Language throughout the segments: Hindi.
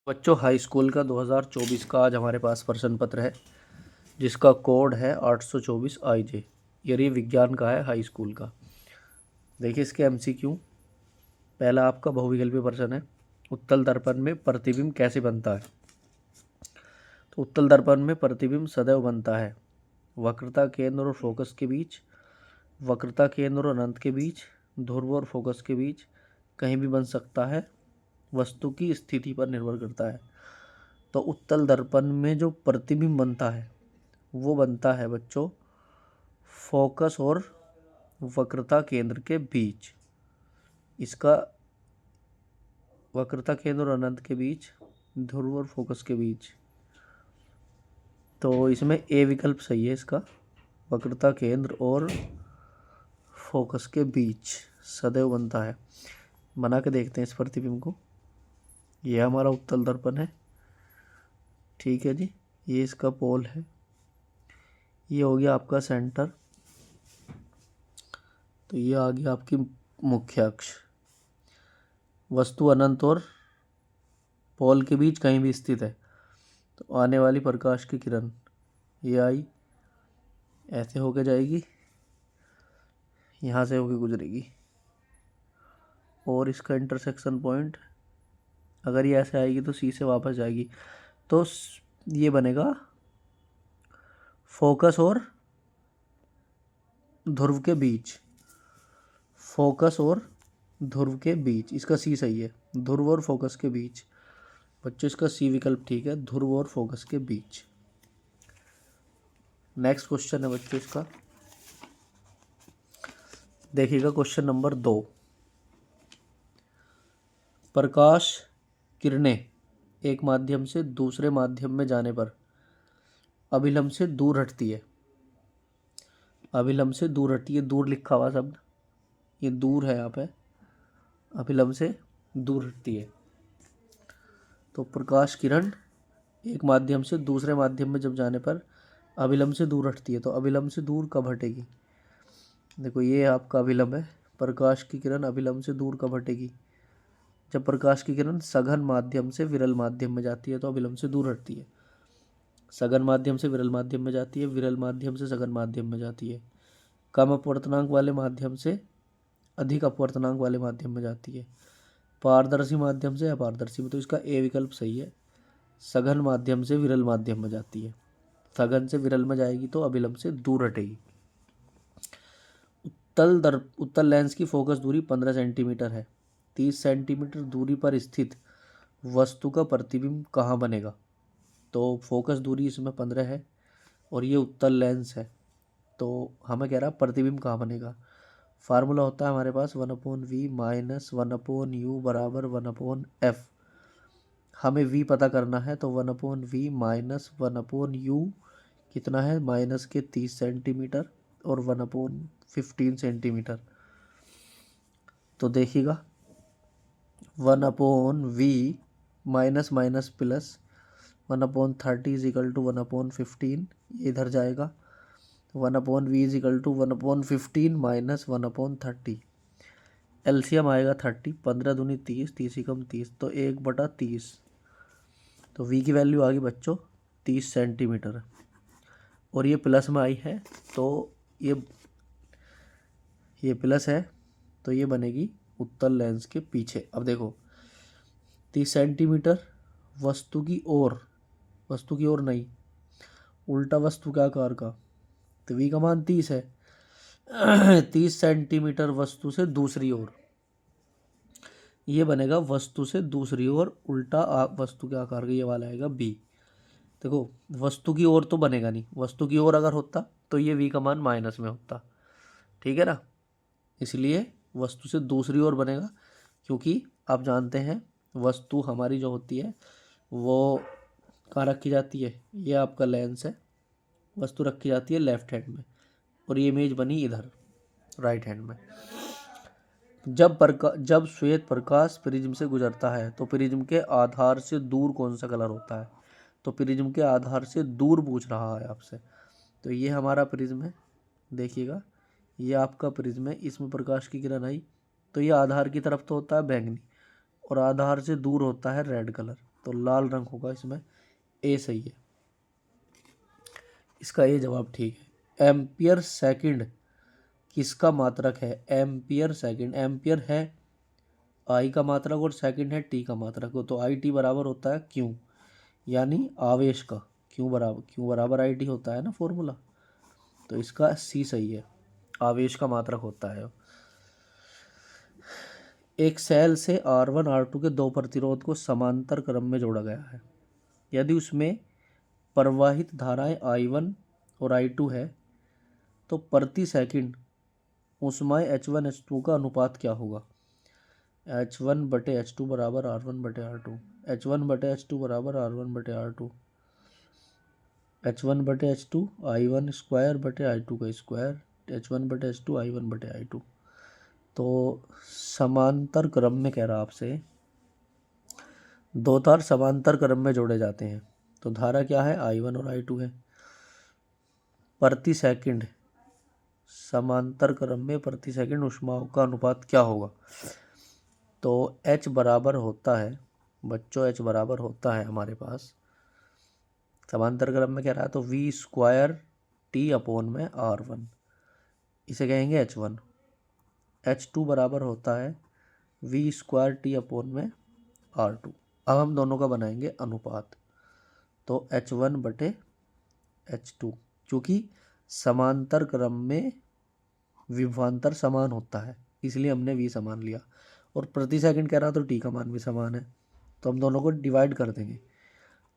बच्चों हाई स्कूल का 2024 का आज हमारे पास प्रश्न पत्र है जिसका कोड है 824 IJ। ये विज्ञान का है हाई स्कूल का। देखिए इसके MCQ। पहला आपका बहुविकल्पीय प्रश्न है, उत्तल दर्पण में प्रतिबिंब कैसे बनता है। तो उत्तल दर्पण में प्रतिबिंब सदैव बनता है वक्रता केंद्र और फोकस के बीच, वक्रता केंद्र और अनंत के बीच, ध्रुव और फोकस के बीच, कहीं भी बन सकता है, वस्तु की स्थिति पर निर्भर करता है। तो उत्तल दर्पण में जो प्रतिबिंब बनता है वो बनता है बच्चों फोकस और वक्रता केंद्र के बीच। इसका वक्रता केंद्र और अनंत के बीच, ध्रुव और फोकस के बीच। तो इसमें ए विकल्प सही है इसका, वक्रता केंद्र और फोकस के बीच सदैव बनता है। बना के देखते हैं इस प्रतिबिंब को। यह हमारा उत्तल दर्पण है, ठीक है जी। ये इसका पोल है, ये हो गया आपका सेंटर। तो ये आ गया आपकी मुख्य अक्ष। वस्तु अनंत और पोल के बीच कहीं भी स्थित है तो आने वाली प्रकाश की किरण ये आई, ऐसे होके जाएगी, यहाँ से होके गुजरेगी और इसका इंटरसेक्शन पॉइंट अगर ये ऐसे आएगी तो सी से वापस जाएगी। तो ये बनेगा फोकस और ध्रुव के बीच, फोकस और ध्रुव के बीच। इसका सी सही है, ध्रुव और फोकस के बीच। बच्चों इसका सी विकल्प ठीक है, ध्रुव और फोकस के बीच। नेक्स्ट क्वेश्चन है बच्चों इसका, देखिएगा क्वेश्चन नंबर 2। प्रकाश किरणें एक माध्यम से दूसरे माध्यम में जाने पर अभिलंब से दूर हटती है। अभिलंब से दूर हटती है, दूर लिखा हुआ शब्द, ये दूर है यहाँ पे, अभिलंब से दूर हटती है। तो प्रकाश किरण एक माध्यम से दूसरे माध्यम में जब जाने पर अभिलंब से दूर हटती है, तो अभिलंब से दूर कब हटेगी। देखो ये आपका अभिलंब है, प्रकाश की किरण अभिलंब से दूर कब हटेगी, जब प्रकाश की किरण सघन माध्यम से विरल माध्यम में जाती है तो अभिलंब से दूर हटती है। सघन माध्यम से विरल माध्यम में जाती है, विरल माध्यम से सघन माध्यम में जाती है, कम अपवर्तनांक वाले माध्यम से अधिक अपवर्तनांक वाले माध्यम में जाती है, पारदर्शी माध्यम से अपारदर्शी में। तो इसका ए विकल्प सही है, सघन माध्यम से विरल माध्यम में जाती है। सघन से विरल में जाएगी तो अभिलंब से दूर हटेगी। उत्तल लेंस की फोकस दूरी 15 सेंटीमीटर है। 30 सेंटीमीटर दूरी पर स्थित वस्तु का प्रतिबिंब कहाँ बनेगा। तो फोकस दूरी इसमें 15 है और ये उत्तल लेंस है, तो हमें कह रहा प्रतिबिंब कहाँ बनेगा। फार्मूला होता है हमारे पास 1/v माइनस 1/u बराबर 1/f। हमें v पता करना है तो 1/v माइनस 1/u कितना है, माइनस के 30 सेंटीमीटर और 1/15 सेंटीमीटर। तो देखिएगा 1/v minus minus plus 1/30 is equal to 1/15, ये इधर जाएगा। 1/v is equal to 1/15 minus 1/30। LCM आएगा 30, 15 दूनी 30, 30 कम 30, तो 1/30। तो v की वैल्यू आ गई बच्चों 30 सेंटीमीटर और ये प्लस में आई है तो ये प्लस है तो ये बनेगी उत्तल लेंस के पीछे। अब देखो 30 सेंटीमीटर वस्तु की ओर नहीं, उल्टा वस्तु के आकार का, तो v का मान 30 है। 30 सेंटीमीटर वस्तु से दूसरी ओर, ये बनेगा वस्तु से दूसरी ओर उल्टा वस्तु के आकार का, ये वाला आएगा b। देखो वस्तु की ओर तो बनेगा नहीं, वस्तु की ओर अगर होता तो ये v का मान माइनस में होता, ठीक है ना। इसलिए वस्तु से दूसरी ओर बनेगा, क्योंकि आप जानते हैं वस्तु हमारी जो होती है वो कहाँ रखी जाती है, ये आपका लेंस है, वस्तु रखी जाती है लेफ्ट हैंड में और ये इमेज बनी इधर राइट हैंड में। जब श्वेत प्रकाश प्रिज्म से गुजरता है तो प्रिज्म के आधार से दूर कौन सा कलर होता है। तो प्रिज्म के आधार से दूर पूछ रहा है आपसे। तो ये हमारा प्रिज्म है, देखिएगा ये आपका प्रिज्म है, इसमें प्रकाश की किरण आई तो ये आधार की तरफ तो होता है बैंगनी और आधार से दूर होता है रेड कलर। तो लाल रंग होगा इसमें, ए सही है, इसका ये जवाब ठीक है। एम्पियर सेकंड किसका मात्रक है? एम्पियर सेकंड, एम्पियर है आई का मात्रक और सेकंड है टी का मात्रक हो, तो आई टी बराबर होता है क्यू, यानी आवेश का क्यू बराबर आई टी होता है ना फॉर्मूला, तो इसका सी सही है, आवेश का मात्रक होता है। एक सेल से R1 R2 के दो प्रतिरोध को समांतर क्रम में जोड़ा गया है। यदि उसमें प्रवाहित धाराएं I1 और I2 है तो प्रति सेकंड ऊष्माएं H1 H2 का अनुपात क्या होगा? H1/H2 बराबर R1/R2, H1/H2 बराबर R1/R2, H1/H2 I1 स्क्वायर बटे I2 का स्क्वायर, H1/H2 I1/I2। तो समांतर क्रम में कह रहा आपसे, दो तार समांतर क्रम में जोड़े जाते हैं तो धारा क्या है? I1 और I2 है। प्रति सेकंड समांतर क्रम में प्रति सेकंड ऊष्माओं का अनुपात क्या होगा? तो H बराबर होता है बच्चों, H बराबर होता है हमारे पास, समांतर क्रम में कह रहा है तो V स्क्वायर T अपॉन में R1, इसे कहेंगे H1। H2 बराबर होता है V स्क्वायर T अपॉन में R2। अब हम दोनों का बनाएंगे अनुपात, तो H1/H2, क्योंकि समांतर क्रम में विभवांतर समान होता है इसलिए हमने V समान लिया, और प्रति सेकंड कह रहा तो T का मान भी समान है, तो हम दोनों को डिवाइड कर देंगे,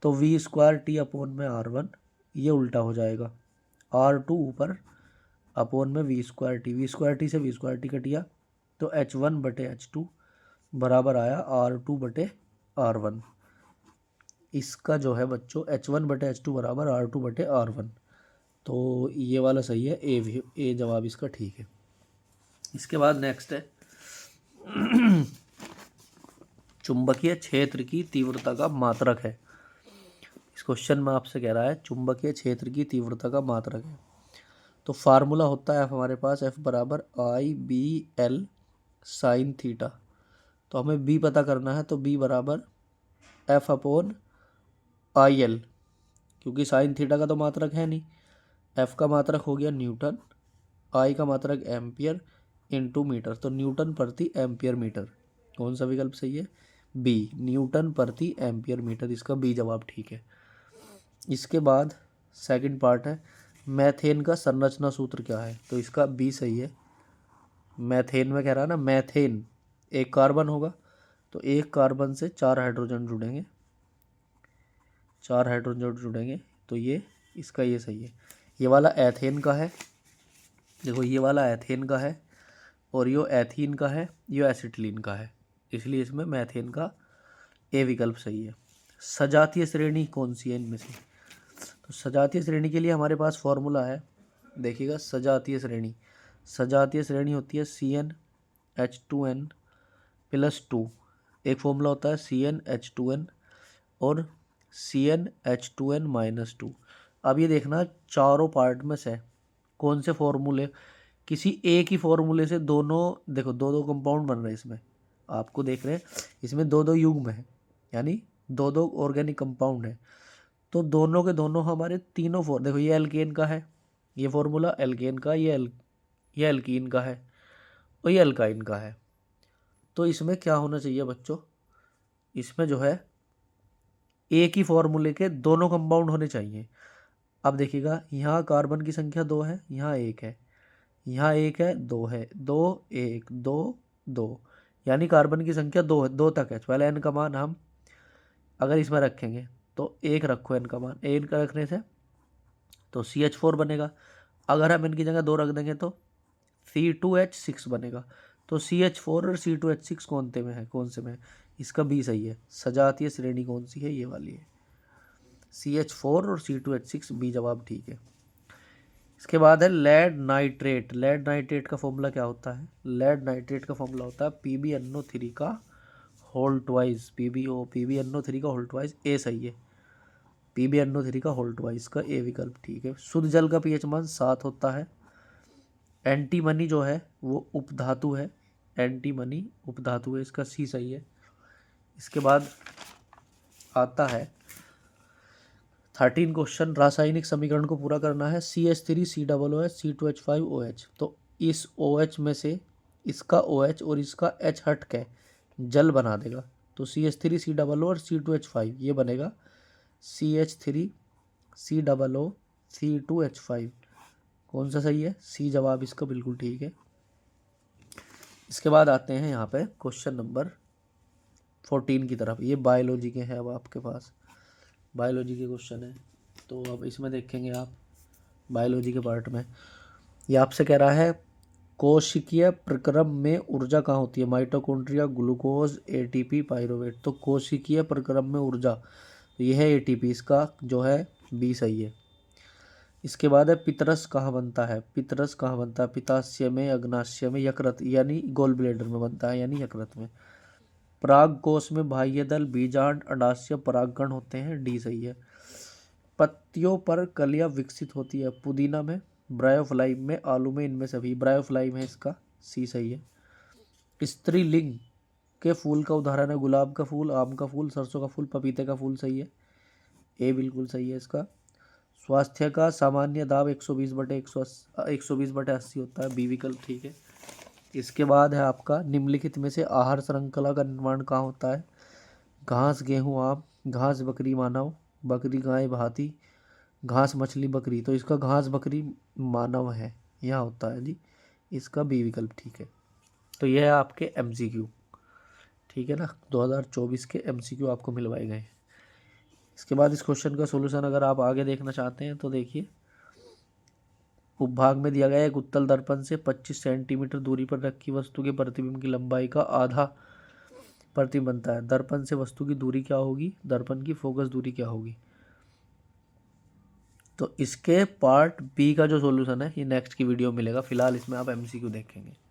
तो V स्क्वायर T अपॉन में R1 ये उल्टा हो जाएगा, R2 ऊपर अपॉन में V स्क्वायर T से V स्क्वायर T कट गया, तो H1/H2 बराबर आया R2/R1। इसका जो है बच्चों H1/H2 बराबर R2/R1, तो ये वाला सही है, ए जवाब इसका ठीक है। इसके बाद नेक्स्ट है चुंबकीय क्षेत्र की तीव्रता का मात्रक है। इस क्वेश्चन में आपसे कह रहा है चुंबकीय क्षेत्र की तीव्रता का मात्रक है, तो फार्मूला होता है हमारे पास F बराबर IBL साइन थीटा, तो हमें B पता करना है, तो B बराबर F अपॉन IL, क्योंकि साइन थीटा का तो मात्रक है नहीं, F का मात्रक हो गया न्यूटन, I का मात्रक एम्पियर इंटू मीटर, तो न्यूटन प्रति एम्पियर मीटर, कौन सा विकल्प सही है? B, न्यूटन प्रति एम्पियर मीटर, इसका B जवाब ठीक है। इसके बाद सेकंड पार्ट है मैथेन का संरचना सूत्र क्या है, तो इसका B सही है। मैथेन में कह रहा है ना, मैथेन एक कार्बन होगा, तो एक कार्बन से 4 हाइड्रोजन जुड़ेंगे, 4 हाइड्रोजन जुड़ेंगे, तो ये इसका ये सही है। ये वाला एथेन का है, देखो ये वाला एथेन का है, और ये एथीन का है, ये एसिटिलीन का है, इसलिए इसमें मैथेन का ए विकल्प सही है। सजातीय श्रेणी कौन सी है इनमें से? तो सजातीय श्रेणी के लिए हमारे पास फॉर्मूला है, देखिएगा सजातीय श्रेणी होती है CnH2n + 2, एक फॉर्मूला होता है CnH2n और CnH2n - 2। अब ये देखना चारों पार्ट में से कौन से फॉर्मूले, किसी एक ही फॉर्मूले से दोनों, देखो दो दो कंपाउंड बन रहे हैं इसमें, आपको देख रहे हैं इसमें दो दो युग्म है, यानी दो दो ऑर्गेनिक कंपाउंड है, तो दोनों के दोनों हमारे तीनों देखो ये एल्केन का है, ये फॉर्मूला एल्केन का, ये एल्कीन का है और ये एल्काइन का है, तो इसमें क्या होना चाहिए बच्चों, इसमें जो है एक ही फॉर्मूले के दोनों कंपाउंड होने चाहिए। अब देखिएगा यहाँ कार्बन की संख्या 2 है, यहाँ 1 है, यहाँ 1 है, 2 है, 2 1 2 2, यानी कार्बन की संख्या 2 है, 2 तक है। पहले n का मान हम अगर इसमें रखेंगे तो 1 रखो, n का मान 1 का रखने से तो CH4 बनेगा, अगर हम इनकी जगह 2 रख देंगे तो C2H6 बनेगा, तो CH4 और C2H6 कौन से में है? इसका B सही है। सजातीय श्रेणी कौन सी है? ये वाली है, CH4 और C2H6, B जवाब ठीक है। इसके बाद है लेड नाइट्रेट का फॉर्मूला क्या होता है? लेड नाइट्रेट का फॉर्मूला होता है PbNO3 का होल ट्वाइस, PbNO3 का होल ट्वाइस, ए सही है, PbNO3 का होल ट्वाइस का ए विकल्प ठीक है। शुद्ध जल का pH मान 7 होता है। एंटीमनी जो है वो उपधातु है, एंटीमनी उपधातु है, इसका सी सही है। इसके बाद आता है 13 क्वेश्चन, रासायनिक समीकरण को पूरा करना है। CH3COOH C2H5OH। तो इस OH में से इसका OH और इसका H हट के जल बना देगा। तो CH3COO और C2H5 ये बनेगा CH3COO C2H5। कौन सा सही है? सी जवाब इसका बिल्कुल ठीक है। इसके बाद आते हैं यहाँ पे क्वेश्चन नंबर 14 की तरफ। ये बायोलॉजी के हैं, अब आपके पास बायोलॉजी के क्वेश्चन है। तो अब इसमें देखेंगे आप बायोलॉजी के पार्ट में ये आपसे कह रहा है कोशिकीय प्रक्रम में ऊर्जा कहाँ होती है? Mitochondria, glucose, ATP, pyruvate. तो कोशिकीय प्रक्रम में ऊर्जा, तो यह है एटीपी, इसका जो है बी सही है। इसके बाद है पितरस कहाँ बनता है? पितरस कहाँ बनता है? पित्ताशय में, अग्नाशय में, यकृत यानी गोल ब्लेडर में बनता है, यानी यकृत में। पराग कोश में बाह्य दल, बीजांड, अंडाशय, परागकण होते हैं, डी सही है। पत्तियों पर कलियां विकसित होती है? पुदीना में, ब्रायोफ्लाइम में, आलू में, इनमें सभी। ब्रायोफ्लाइम है इसका, सी सही है। स्त्रीलिंग के फूल का उदाहरण है गुलाब का फूल, आम का फूल, सरसों का फूल, पपीते का फूल, सही है, ए बिल्कुल सही है इसका। स्वास्थ्य का सामान्य दाब 120/80 होता है, बी विकल्प ठीक है। इसके बाद है आपका निम्नलिखित में से आहार श्रृंखला का निर्माण कहाँ होता है? घास, गेहूँ, आम, घास, बकरी, मानव, बकरी, गाय, हाथी, घास, मछली, बकरी। तो इसका घास, बकरी, मानव है, यहाँ होता है जी, इसका बी विकल्प ठीक है। तो यह है आपके MCQ, ठीक है ना, 2024 के MCQ आपको मिलवाए गए। इसके बाद इस क्वेश्चन का सॉल्यूशन अगर आप आगे देखना चाहते हैं तो देखिए, उपभाग में दिया गया एक उत्तल दर्पण से 25 सेंटीमीटर दूरी पर रखी वस्तु के प्रतिबिंब की लंबाई का आधा प्रतिबिंब बनता है। दर्पण से वस्तु की दूरी क्या होगी? दर्पण की फोकस दूरी क्या होगी? तो इसके पार्ट बी का जो सॉल्यूशन है ये नेक्स्ट की वीडियो में मिलेगा। फिलहाल इसमें आप MCQ देखेंगे।